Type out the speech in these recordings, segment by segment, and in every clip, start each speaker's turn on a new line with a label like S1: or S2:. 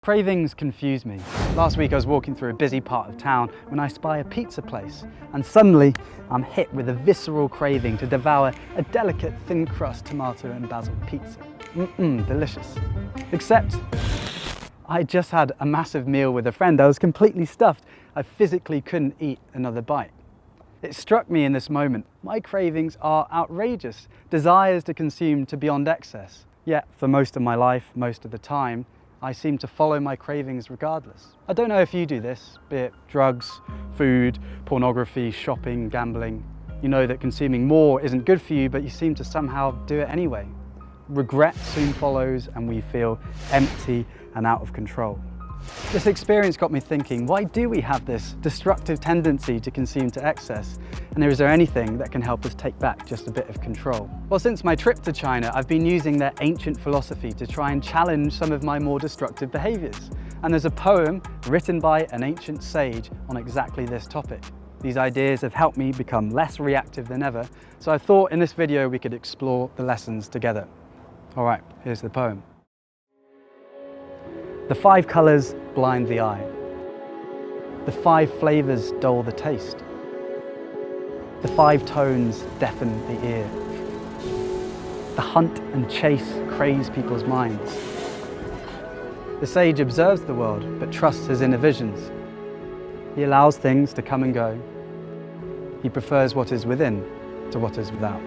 S1: Cravings confuse me. Last week I was walking through a busy part of town when I spy a pizza place, and suddenly I'm hit with a visceral craving to devour a delicate thin crust tomato and basil pizza. Delicious. Except I just had a massive meal with a friend. I was completely stuffed. I physically couldn't eat another bite. It struck me in this moment, my cravings are outrageous, desires to consume to beyond excess. Yet for most of my life, most of the time, I seem to follow my cravings regardless. I don't know if you do this, be it drugs, food, pornography, shopping, gambling. You know that consuming more isn't good for you, but you seem to somehow do it anyway. Regret soon follows and we feel empty and out of control. This experience got me thinking, why do we have this destructive tendency to consume to excess? And is there anything that can help us take back just a bit of control? Well, since my trip to China, I've been using their ancient philosophy to try and challenge some of my more destructive behaviors. And there's a poem written by an ancient sage on exactly this topic. These ideas have helped me become less reactive than ever, so I thought in this video we could explore the lessons together. All right, here's the poem. The 5 colours blind the eye. The 5 flavours dull the taste. The 5 tones deafen the ear. The hunt and chase craze people's minds. The sage observes the world, but trusts his inner visions. He allows things to come and go. He prefers what is within to what is without.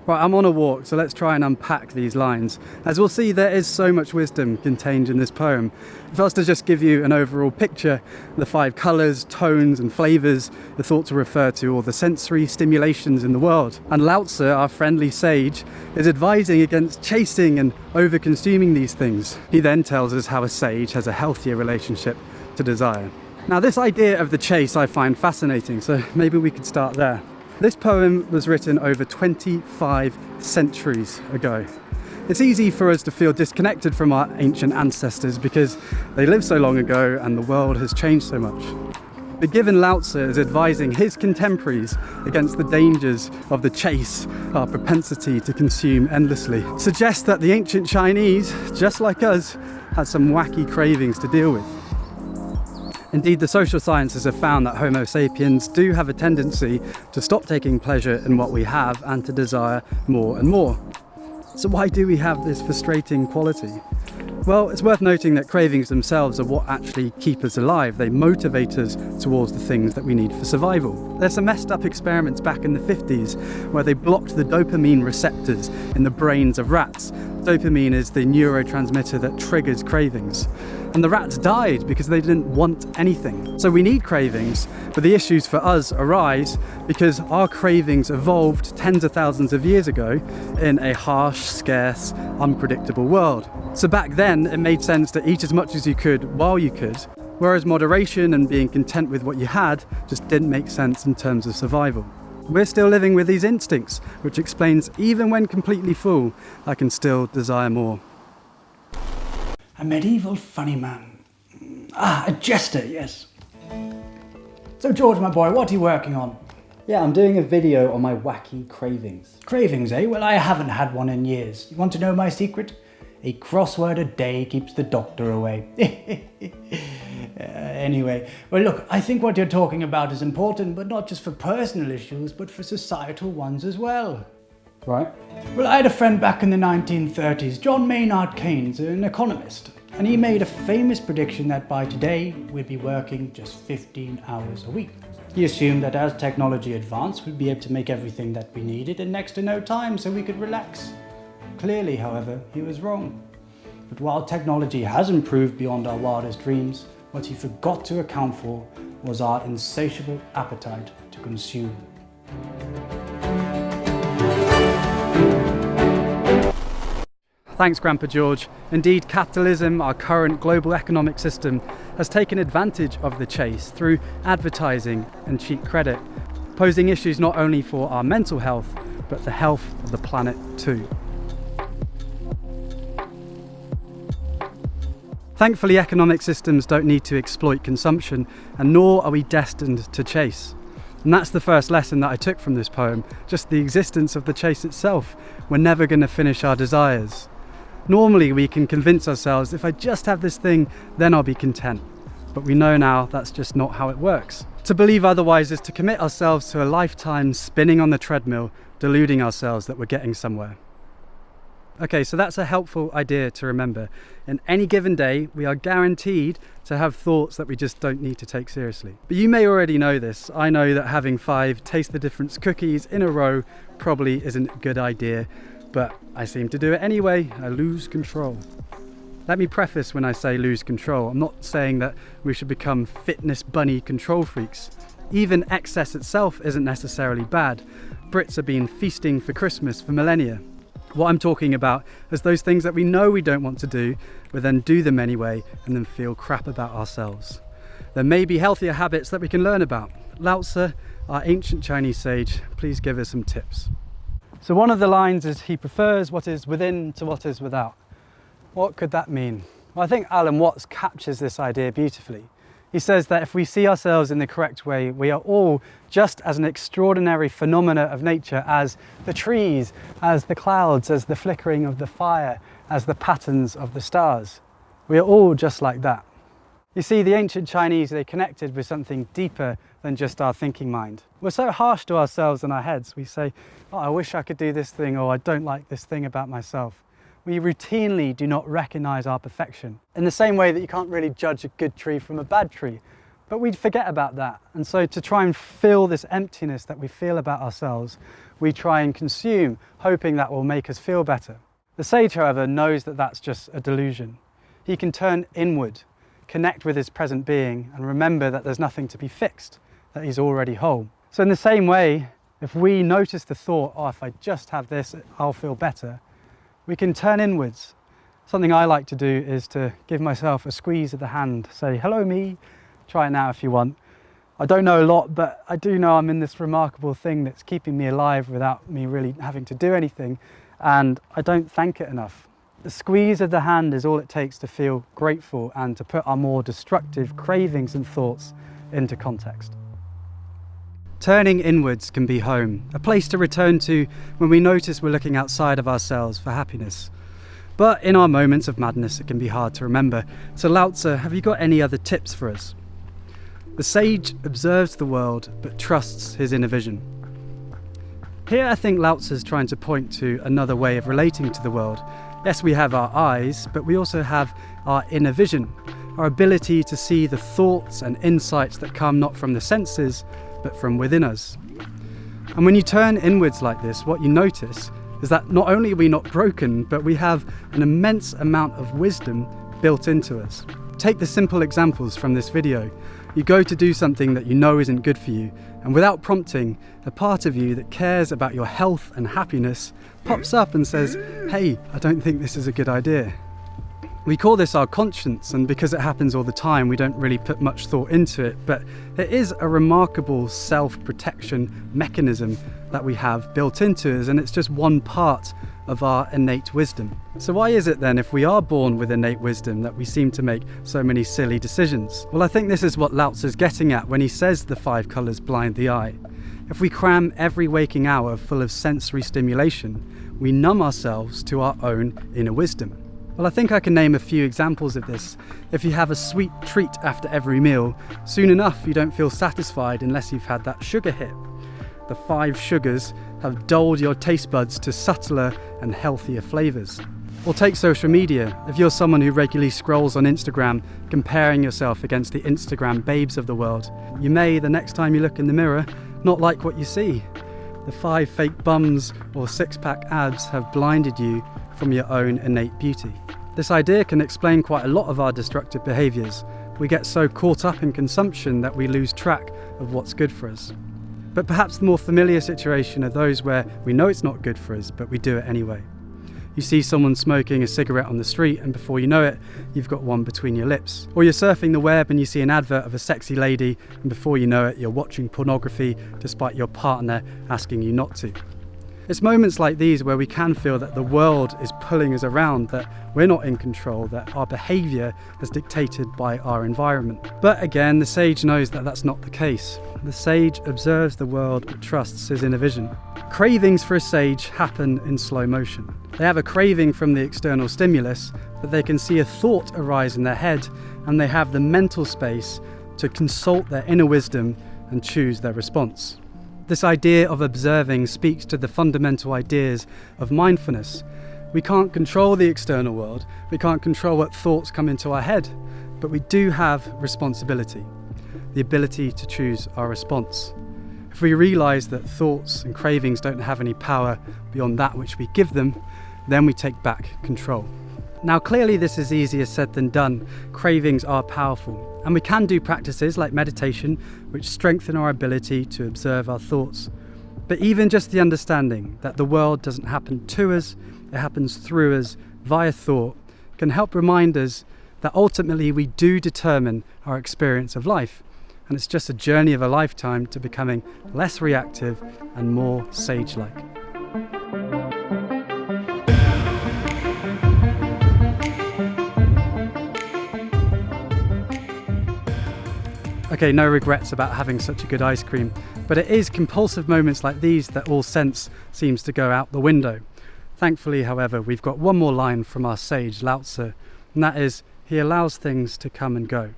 S1: Right, I'm on a walk, so let's try and unpack these lines. As we'll see, there is so much wisdom contained in this poem. If I was to just give you an overall picture, the 5 colours, tones and flavours are thought to refer to all the sensory stimulations in the world. And Lao Tzu, our friendly sage, is advising against chasing and over-consuming these things. He then tells us how a sage has a healthier relationship to desire. Now, this idea of the chase I find fascinating, so maybe we could start there. This poem was written over 25 centuries ago. It's easy for us to feel disconnected from our ancient ancestors because they lived so long ago and the world has changed so much. But given Lao Tzu is advising his contemporaries against the dangers of the chase, our propensity to consume endlessly, suggests that the ancient Chinese, just like us, had some wacky cravings to deal with. Indeed, the social sciences have found that Homo sapiens do have a tendency to stop taking pleasure in what we have and to desire more and more. So why do we have this frustrating quality? Well, it's worth noting that cravings themselves are what actually keep us alive. They motivate us towards the things that we need for survival. There's some messed up experiments back in the 50s where they blocked the dopamine receptors in the brains of rats. Dopamine is the neurotransmitter that triggers cravings. And the rats died because they didn't want anything. So we need cravings, but the issues for us arise because our cravings evolved tens of thousands of years ago in a harsh, scarce, unpredictable world. So back then, it made sense to eat as much as you could while you could, whereas moderation and being content with what you had just didn't make sense in terms of survival. We're still living with these instincts, which explains even when completely full, I can still desire more.
S2: A medieval funny man. A jester, yes. So George, my boy, what are you working on?
S1: Yeah, I'm doing a video on my wacky cravings.
S2: Cravings, eh? Well, I haven't had one in years. You want to know my secret? A crossword a day keeps the doctor away. Anyway, well look, I think what you're talking about is important, but not just for personal issues, but for societal ones as well.
S1: Right?
S2: Well, I had a friend back in the 1930s, John Maynard Keynes, an economist, and he made a famous prediction that by today we'd be working just 15 hours a week. He assumed that as technology advanced, we'd be able to make everything that we needed in next to no time so we could relax. Clearly, however, he was wrong. But while technology has improved beyond our wildest dreams, what he forgot to account for was our insatiable appetite to consume.
S1: Thanks, Grandpa George. Indeed, capitalism, our current global economic system, has taken advantage of the chase through advertising and cheap credit, posing issues not only for our mental health, but the health of the planet too. Thankfully, economic systems don't need to exploit consumption, and nor are we destined to chase. And that's the first lesson that I took from this poem, just the existence of the chase itself. We're never going to finish our desires. Normally we can convince ourselves, if I just have this thing, then I'll be content. But we know now that's just not how it works. To believe otherwise is to commit ourselves to a lifetime spinning on the treadmill, deluding ourselves that we're getting somewhere. Okay, so that's a helpful idea to remember. In any given day, we are guaranteed to have thoughts that we just don't need to take seriously. But you may already know this. I know that having 5 taste the difference cookies in a row probably isn't a good idea, but I seem to do it anyway. I lose control. Let me preface when I say lose control. I'm not saying that we should become fitness bunny control freaks. Even excess itself isn't necessarily bad. Brits have been feasting for Christmas for millennia. What I'm talking about is those things that we know we don't want to do, but then do them anyway and then feel crap about ourselves. There may be healthier habits that we can learn about. Lao Tzu, our ancient Chinese sage, please give us some tips. So one of the lines is he prefers what is within to what is without. What could that mean? Well, I think Alan Watts captures this idea beautifully. He says that if we see ourselves in the correct way, we are all just as an extraordinary phenomena of nature as the trees, as the clouds, as the flickering of the fire, as the patterns of the stars. We are all just like that. You see, the ancient Chinese, they connected with something deeper than just our thinking mind. We're so harsh to ourselves in our heads. We say, oh, I wish I could do this thing, or I don't like this thing about myself. We routinely do not recognize our perfection. In the same way that you can't really judge a good tree from a bad tree, but we forget about that. And so to try and fill this emptiness that we feel about ourselves, we try and consume, hoping that will make us feel better. The sage, however, knows that that's just a delusion. He can turn inward, connect with his present being, and remember that there's nothing to be fixed, that he's already whole. So in the same way, if we notice the thought, oh, if I just have this, I'll feel better, we can turn inwards. Something I like to do is to give myself a squeeze of the hand, say, hello me, try it now if you want. I don't know a lot, but I do know I'm in this remarkable thing that's keeping me alive without me really having to do anything, and I don't thank it enough. The squeeze of the hand is all it takes to feel grateful and to put our more destructive cravings and thoughts into context. Turning inwards can be home, a place to return to when we notice we're looking outside of ourselves for happiness. But in our moments of madness, it can be hard to remember. So Lao Tzu, have you got any other tips for us? The sage observes the world, but trusts his inner vision. Here I think Lao Tzu is trying to point to another way of relating to the world. Yes, we have our eyes, but we also have our inner vision, our ability to see the thoughts and insights that come not from the senses, but from within us. And when you turn inwards like this, what you notice is that not only are we not broken, but we have an immense amount of wisdom built into us. Take the simple examples from this video. You go to do something that you know isn't good for you, and without prompting, a part of you that cares about your health and happiness pops up and says, hey, I don't think this is a good idea. We call this our conscience, and because it happens all the time, we don't really put much thought into it, but it is a remarkable self-protection mechanism that we have built into us, and it's just one part of our innate wisdom. So why is it then, if we are born with innate wisdom, that we seem to make so many silly decisions? Well, I think this is what Lao Tzu is getting at when he says the 5 colours blind the eye. If we cram every waking hour full of sensory stimulation, we numb ourselves to our own inner wisdom. Well, I think I can name a few examples of this. If you have a sweet treat after every meal, soon enough you don't feel satisfied unless you've had that sugar hit. The 5 sugars have dulled your taste buds to subtler and healthier flavours. Or take social media. If you're someone who regularly scrolls on Instagram, comparing yourself against the Instagram babes of the world, you may, the next time you look in the mirror, not like what you see. The 5 fake bums or 6-pack abs have blinded you from your own innate beauty. This idea can explain quite a lot of our destructive behaviours. We get so caught up in consumption that we lose track of what's good for us. But perhaps the more familiar situation are those where we know it's not good for us, but we do it anyway. You see someone smoking a cigarette on the street, and before you know it, you've got one between your lips. Or you're surfing the web and you see an advert of a sexy lady, and before you know it, you're watching pornography despite your partner asking you not to. It's moments like these where we can feel that the world is pulling us around, that we're not in control, that our behaviour is dictated by our environment. But again, the sage knows that that's not the case. The sage observes the world but trusts his inner vision. Cravings for a sage happen in slow motion. They have a craving from the external stimulus, but they can see a thought arise in their head, and they have the mental space to consult their inner wisdom and choose their response. This idea of observing speaks to the fundamental ideas of mindfulness. We can't control the external world, we can't control what thoughts come into our head, but we do have responsibility, the ability to choose our response. If we realise that thoughts and cravings don't have any power beyond that which we give them, then we take back control. Now clearly this is easier said than done. Cravings are powerful, and we can do practices like meditation which strengthen our ability to observe our thoughts. But even just the understanding that the world doesn't happen to us, it happens through us via thought, can help remind us that ultimately we do determine our experience of life, and it's just a journey of a lifetime to becoming less reactive and more sage-like. Okay, no regrets about having such a good ice cream, but it is compulsive moments like these that all sense seems to go out the window. Thankfully, however, we've got one more line from our sage Lao Tzu, and that is, he allows things to come and go.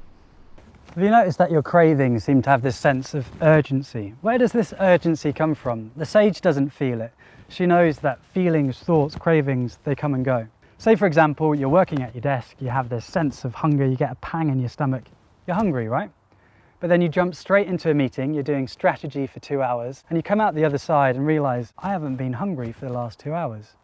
S1: Have you noticed that your cravings seem to have this sense of urgency? Where does this urgency come from? The sage doesn't feel it. She knows that feelings, thoughts, cravings, they come and go. Say for example, you're working at your desk, you have this sense of hunger, you get a pang in your stomach. You're hungry, right? But then you jump straight into a meeting, you're doing strategy for 2 hours, and you come out the other side and realise, I haven't been hungry for the last 2 hours.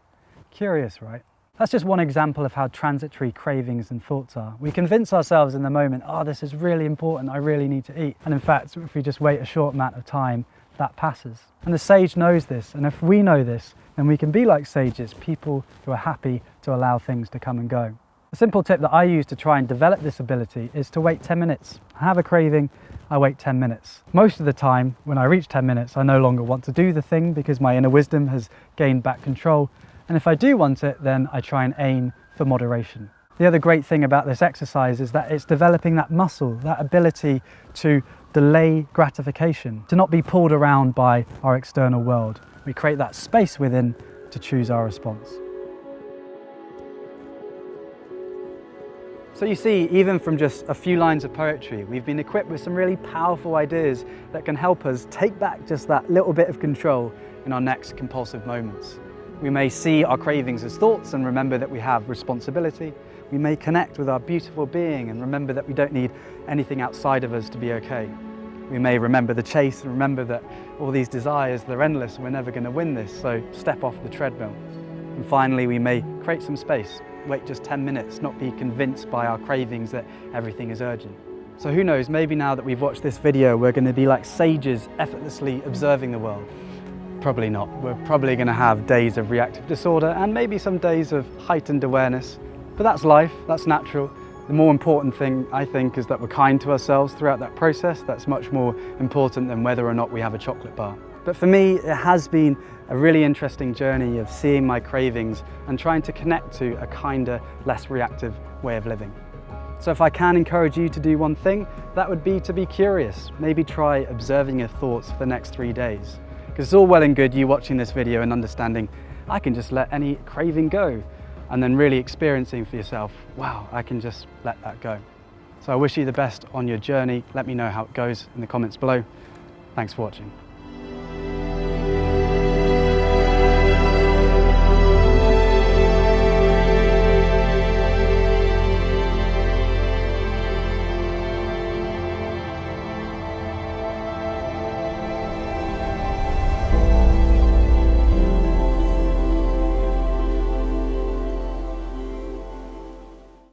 S1: Curious, right? That's just one example of how transitory cravings and thoughts are. We convince ourselves in the moment, oh, this is really important, I really need to eat. And in fact, if we just wait a short amount of time, that passes. And the sage knows this, and if we know this, then we can be like sages, people who are happy to allow things to come and go. A simple tip that I use to try and develop this ability is to wait 10 minutes. I have a craving, I wait 10 minutes. Most of the time, when I reach 10 minutes, I no longer want to do the thing because my inner wisdom has gained back control. And if I do want it, then I try and aim for moderation. The other great thing about this exercise is that it's developing that muscle, that ability to delay gratification, to not be pulled around by our external world. We create that space within to choose our response. So you see, even from just a few lines of poetry, we've been equipped with some really powerful ideas that can help us take back just that little bit of control in our next compulsive moments. We may see our cravings as thoughts and remember that we have responsibility. We may connect with our beautiful being and remember that we don't need anything outside of us to be okay. We may remember the chase and remember that all these desires, they're endless and we're never going to win this, so step off the treadmill. And finally, we may create some space. Wait just 10 minutes, not be convinced by our cravings that everything is urgent. So who knows, maybe now that we've watched this video, we're going to be like sages effortlessly observing the world. Probably not. We're probably going to have days of reactive disorder and maybe some days of heightened awareness. But that's life, that's natural. The more important thing, I think, is that we're kind to ourselves throughout that process. That's much more important than whether or not we have a chocolate bar. But for me, it has been a really interesting journey of seeing my cravings and trying to connect to a kinder, less reactive way of living. So if I can encourage you to do one thing, that would be to be curious. Maybe try observing your thoughts for the next 3 days. Because it's all well and good you watching this video and understanding, I can just let any craving go. And then really experiencing for yourself, wow, I can just let that go. So I wish you the best on your journey. Let me know how it goes in the comments below. Thanks for watching.